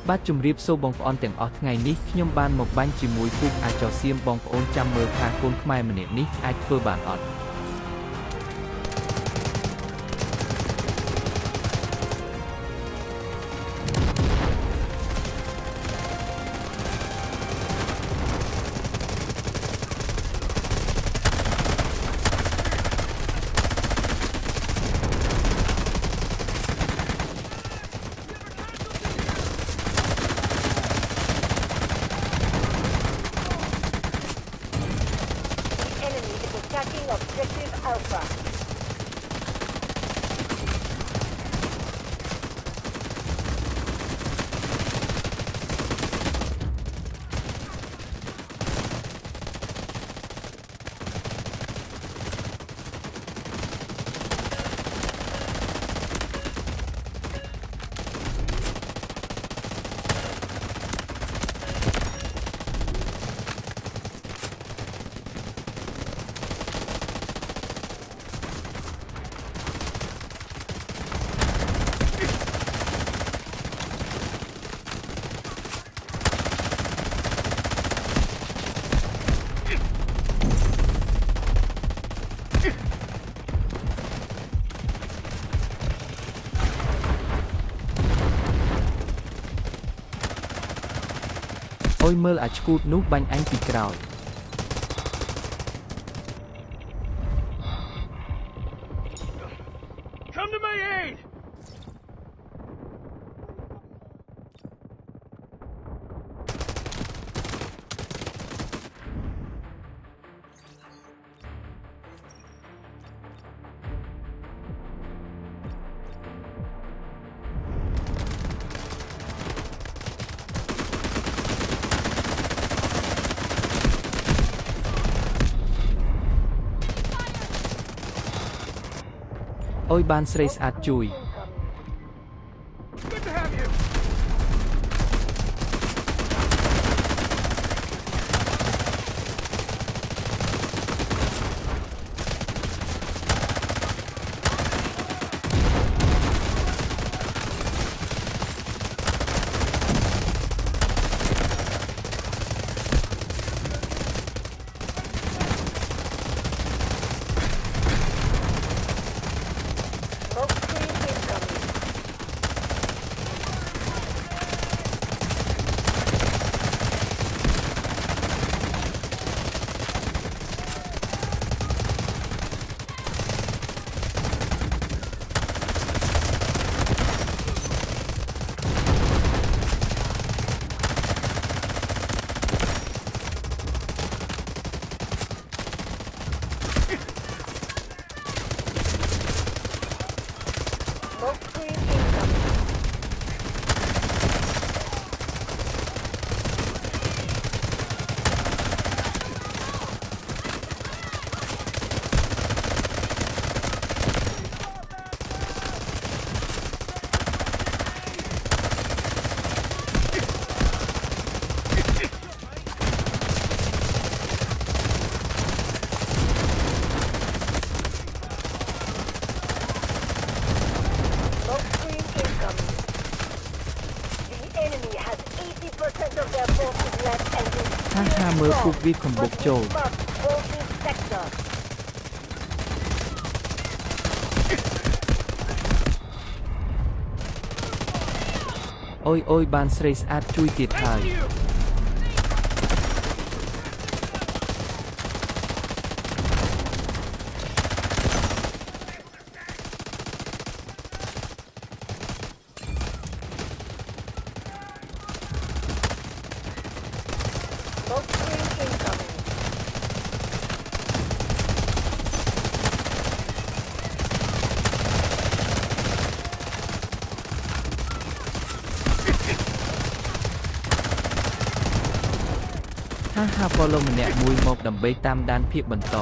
បាទជំរាបសួរបងប្អូនទាំងអស់ថ្ងៃនេះខ្ញុំបានមកបាញ់ជាមួយពូកអាចោសៀមបងប្អូនចាំមើលថាកូនខ្មែរម្នាក់នេះអាចធ្វើបានអត់Attacking objective Alpha. អុយមើលអាឆ្កួតនោះបាញ់អញពីក្រោយ Come to my aid! អុយបានស្រីស្អាតជួយ Good to have you! ហាមើលពូកវាកំបុកចូលអុយអុយបានស្រីស្អាតជួយទៀតហើយ follow ម្នាក់មួយមកដើម្បីតាមដានភាពបន្ត